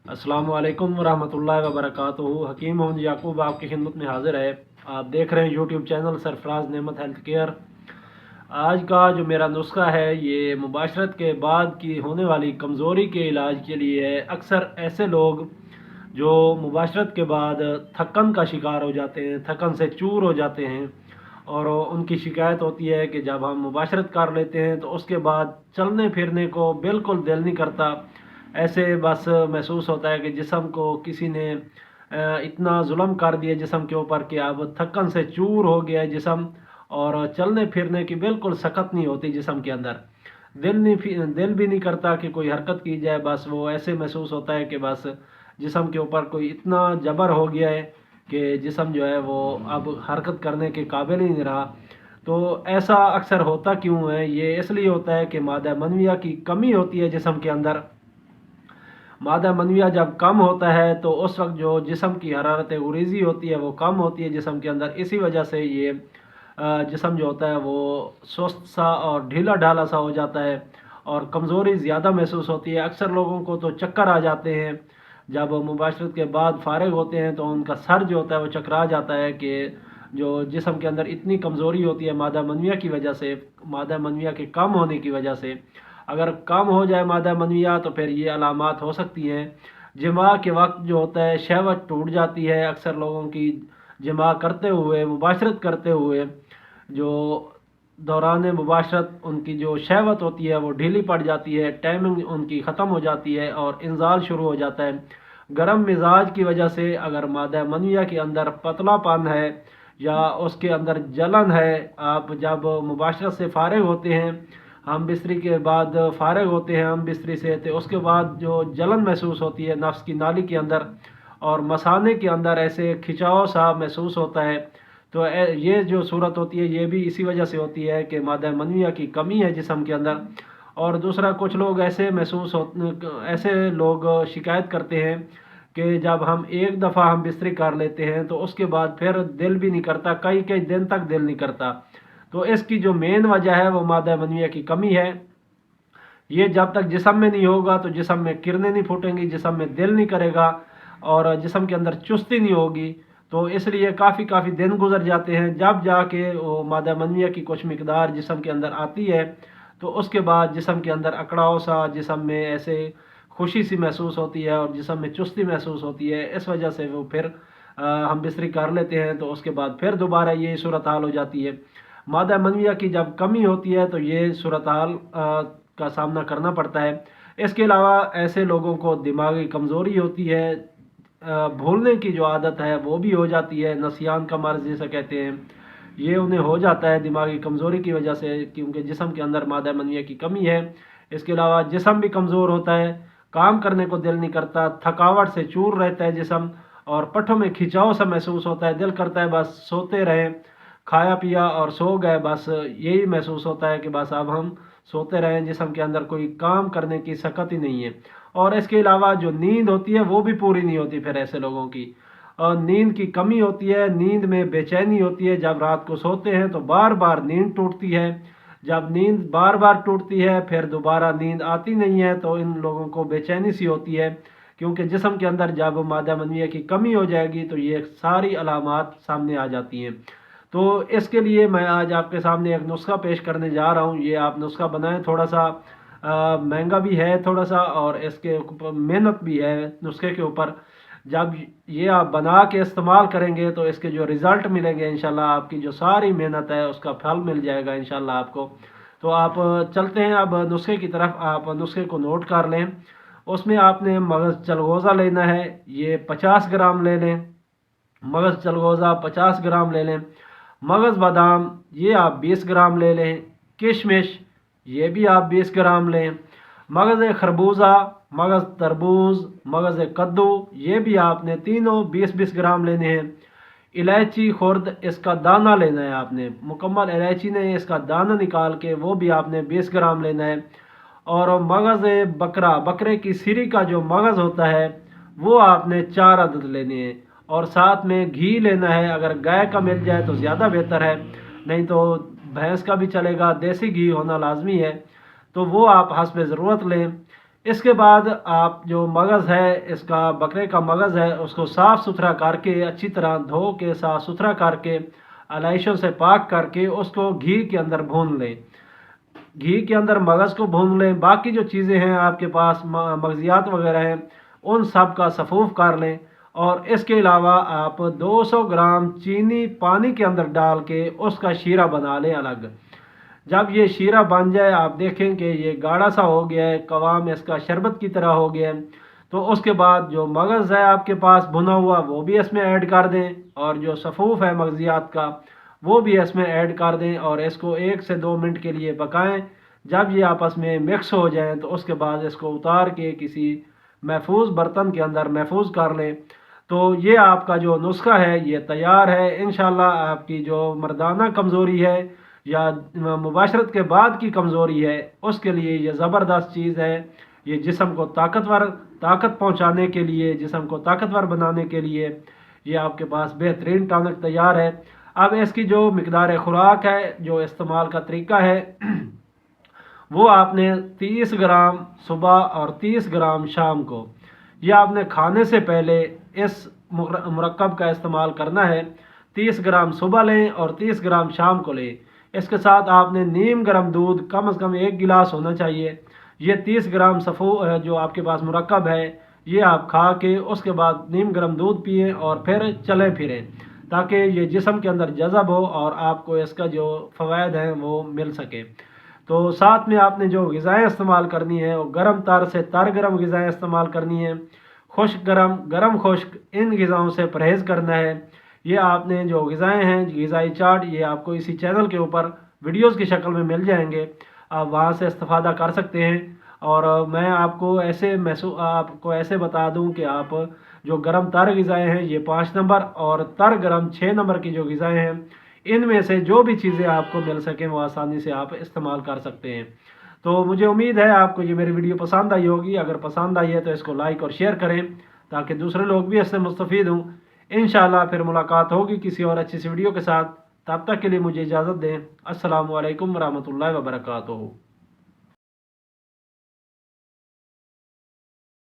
अस्सलाम वालेकुम वरहमतुल्लाहि वबरकातुहू। हकीम मोहम्मद याकूब आपकी खिदमत में हाजिर है। आप देख रहे हैं यूट्यूब चैनल सरफराज नेमत हेल्थ केयर। आज का जो मेरा नुस्खा है ये मुबाशरत के बाद की होने वाली कमज़ोरी के इलाज के लिए है। अक्सर ऐसे लोग जो मुबाशरत के बाद थकन का शिकार हो जाते हैं, थकन से चूर हो जाते हैं और उनकी शिकायत होती है कि जब हम मुबाशरत कर लेते हैं तो उसके बाद चलने फिरने को बिल्कुल दिल नहीं करता। ऐसे बस महसूस होता है कि जिस्म को किसी ने इतना जुल्म कर दिया जिस्म के ऊपर कि अब थकन से चूर हो गया है जिस्म, और चलने फिरने की बिल्कुल सकत नहीं होती जिस्म के अंदर। दिल भी नहीं करता कि कोई हरकत की जाए। बस वो ऐसे महसूस होता है कि बस जिस्म के ऊपर कोई इतना जबर हो गया है कि जिस्म जो है वो अब हरकत करने के काबिल ही नहीं रहा। तो ऐसा अक्सर होता क्यों है? ये इसलिए होता है कि मादा मनविया की कमी होती है जिस्म के अंदर। मादा मनविया जब कम होता है तो उस वक्त जो जिस्म की हरारत गुरीज़ी होती है वो कम होती है जिस्म के अंदर। इसी वजह से ये जिस्म जो होता है वो सुस्त सा और ढीला ढाला सा हो जाता है और कमज़ोरी ज़्यादा महसूस होती है। अक्सर लोगों को तो चक्कर आ जाते हैं जब मुबाशरत के बाद फारिग होते हैं, तो उनका सर जो होता है वो चकरा जाता है कि जो जिस्म के अंदर इतनी कमज़ोरी होती है मादा मनविया की वजह से, मादा मनविया के कम होने की वजह से। अगर कम हो जाए मादा मनविया तो फिर ये अलामात हो सकती हैं। जिमा के वक्त जो होता है शहवत टूट जाती है अक्सर लोगों की। जिमा करते हुए, मुबाशरत करते हुए जो दौरान मुबाशरत उनकी जो शहवत होती है वो ढीली पड़ जाती है, टाइमिंग उनकी ख़त्म हो जाती है और इंजाल शुरू हो जाता है। गर्म मिजाज की वजह से अगर मादा मनविया के अंदर पतलापन है या उसके अंदर जलन है, आप जब मुबाशरत से फारिग होते हैं, हम बिस्तरी के बाद फारिग होते हैं हम बिस्तरी से, तो उसके बाद जो जलन महसूस होती है नफ्स की नाली के अंदर और मसाने के अंदर ऐसे खिंचाव सा महसूस होता है, तो ये जो सूरत होती है ये भी इसी वजह से होती है कि मादा मनविया की कमी है जिस्म के अंदर। और दूसरा, कुछ लोग ऐसे लोग शिकायत करते हैं कि जब हम एक दफ़ा हम बिस्तरी कर लेते हैं तो उसके बाद फिर दिल भी नहीं करता, कई कई दिन तक दिल नहीं करता। तो इसकी जो मेन वजह है वो मादा मनविया की कमी है। ये जब तक जिस्म में नहीं होगा तो जिस्म में किरणें नहीं फूटेंगी, जिस्म में दिल नहीं करेगा और जिस्म के अंदर चुस्ती नहीं होगी। तो इसलिए काफ़ी दिन गुजर जाते हैं, जब जाके वो मादा मनविया की कुछ मिकदार जिस्म के अंदर आती है तो उसके बाद जिस्म के अंदर अकड़ाव सा, जिस्म में ऐसे खुशी सी महसूस होती है और जिस्म में चुस्ती महसूस होती है। इस वजह से वो फिर हम बिस्तरी कर लेते हैं तो उसके बाद फिर दोबारा ये सूरत हाल हो जाती है। मादा मनविया की जब कमी होती है तो ये सूरत हाल का सामना करना पड़ता है। इसके अलावा ऐसे लोगों को दिमागी कमज़ोरी होती है, भूलने की जो आदत है वो भी हो जाती है, नसियान का मर्ज़ जिसे कहते हैं, ये उन्हें हो जाता है दिमागी कमज़ोरी की वजह से, क्योंकि जिस्म के अंदर मादा मनविया की कमी है। इसके अलावा जिस्म भी कमज़ोर होता है, काम करने को दिल नहीं करता, थकावट से चूर रहता है जिस्म और पट्ठों में खिंचाव सा महसूस होता है, दिल करता है बस सोते रहें, खाया पिया और सो गए, बस यही महसूस होता है कि बस अब हम सोते रहें, जिस्म के अंदर कोई काम करने की सकत ही नहीं है। और इसके अलावा जो नींद होती है वो भी पूरी नहीं होती फिर ऐसे लोगों की, और नींद की कमी होती है, नींद में बेचैनी होती है। जब रात को सोते हैं तो बार बार नींद टूटती है, जब नींद बार बार टूटती है फिर दोबारा नींद आती नहीं है, तो इन लोगों को बेचैनी सी होती है, क्योंकि जिस्म के अंदर जब मादा मनविया की कमी हो जाएगी तो ये सारी अलामात सामने आ जाती हैं। तो इसके लिए मैं आज आपके सामने एक नुस्खा पेश करने जा रहा हूँ। ये आप नुस्खा बनाएं, थोड़ा सा महंगा भी है थोड़ा सा, और इसके ऊपर मेहनत भी है नुस्खे के ऊपर। जब ये आप बना के इस्तेमाल करेंगे तो इसके जो रिज़ल्ट मिलेंगे इंशाल्लाह, आपकी जो सारी मेहनत है उसका फल मिल जाएगा इंशाल्लाह आपको। तो आप चलते हैं अब नुस्खे की तरफ। आप नुस्खे को नोट कर लें। उसमें आपने मगज़ चलगोज़ा लेना है, ये 50 ग्राम ले लें। मगज़ चलगोज़ा 50 ग्राम ले लें। मगज़ बादाम ये आप 20 ग्राम ले लें। किशमिश ये भी आप 20 ग्राम लें। मगज़ खरबूजा, मगज़ तरबूज, मगज़ कद्दू ये भी आपने तीनों 20-20 ग्राम लेने हैं। इलायची खुर्द इसका दाना लेना है आपने, मुकम्मल इलायची ने इसका दाना निकाल के वो भी आपने 20 ग्राम लेना है। और मगज़ बकरा, बकरे की सिरी का जो मगज़ होता है वो आपने 4 अदद लेने हैं। और साथ में घी लेना है, अगर गाय का मिल जाए तो ज़्यादा बेहतर है, नहीं तो भैंस का भी चलेगा, देसी घी होना लाजमी है, तो वो आप हस्ब ज़रूरत लें। इसके बाद आप जो मगज़ है, इसका बकरे का मगज़ है, उसको साफ़ सुथरा करके अच्छी तरह धो के साफ़ सुथरा करके अलाइशों से पाक करके उसको घी के अंदर भून लें। घी के अंदर मगज़ को भून लें। बाकी जो चीज़ें हैं आपके पास मगज़ियात वगैरह हैं, उन सब का सफ़ूफ़ कर लें। और इसके अलावा आप 200 ग्राम चीनी पानी के अंदर डाल के उसका शीरा बना लें अलग। जब ये शीरा बन जाए, आप देखें कि ये गाढ़ा सा हो गया है, कवाम इसका शरबत की तरह हो गया है, तो उसके बाद जो मगज़ है आपके पास भुना हुआ वो भी इसमें ऐड कर दें, और जो सफ़ूफ़ है मगज़ियात का वो भी इसमें ऐड कर दें, और इसको 1 से 2 मिनट के लिए पकाएं। जब ये आपस में मिक्स हो जाएं तो उसके बाद इसको उतार के किसी महफूज बर्तन के अंदर महफूज कर लें। तो ये आपका जो नुस्खा है ये तैयार है। इंशाल्लाह आपकी जो मर्दाना कमज़ोरी है या मुबाशरत के बाद की कमज़ोरी है, उसके लिए ये ज़बरदस्त चीज़ है। ये जिस्म को ताकत पहुंचाने के लिए, जिस्म को ताकतवर बनाने के लिए ये आपके पास बेहतरीन टॉनिक तैयार है। अब इसकी जो मिकदार खुराक है, जो इस्तेमाल का तरीका है वो आपने 30 ग्राम सुबह और 30 ग्राम शाम को, यह आपने खाने से पहले इस मुरक्कब का इस्तेमाल करना है। 30 ग्राम सुबह लें और 30 ग्राम शाम को लें। इसके साथ आपने नीम गर्म दूध कम से कम 1 गिलास होना चाहिए। ये 30 ग्राम जो आपके पास मुरक्कब है ये आप खा के उसके बाद नीम गर्म दूध पिएं और फिर चलें फिरें, ताकि ये जिस्म के अंदर जज़ब हो और आपको इसका जो फ़वाइद हैं वो मिल सके। तो साथ में आपने जो ग़िज़ाएँ इस्तेमाल करनी है वो गर्म तर से तर गर्म ग़िज़ाएँ इस्तेमाल करनी है। खुश्क गर्म, गर्म खुश्क, इन ग़िज़ाओं से परहेज़ करना है। ये आपने जो ग़िज़ाएँ हैं, ग़िज़ाई चार्ट, ये आपको इसी चैनल के ऊपर वीडियोज़ की शक्ल में मिल जाएंगे। आप वहाँ से इस्तेफ़ादा कर सकते हैं। और मैं आपको ऐसे बता दूं कि आप जो गर्म तर ग़िज़ाएँ हैं ये 5 नंबर और तर गर्म 6 नंबर की जो ग़िज़ाएँ हैं, इनमें से जो भी चीज़ें आपको मिल सकें वो आसानी से आप इस्तेमाल कर सकते हैं। तो मुझे उम्मीद है आपको ये मेरी वीडियो पसंद आई होगी। अगर पसंद आई है तो इसको लाइक और शेयर करें ताकि दूसरे लोग भी इससे मुस्तफ़ीद हों। इंशाअल्लाह फिर मुलाकात होगी किसी और अच्छी सी वीडियो के साथ। तब तक के लिए मुझे इजाज़त दें। अस्सलामु अलैकुम रहमतुल्लाहि व बरकातुहू।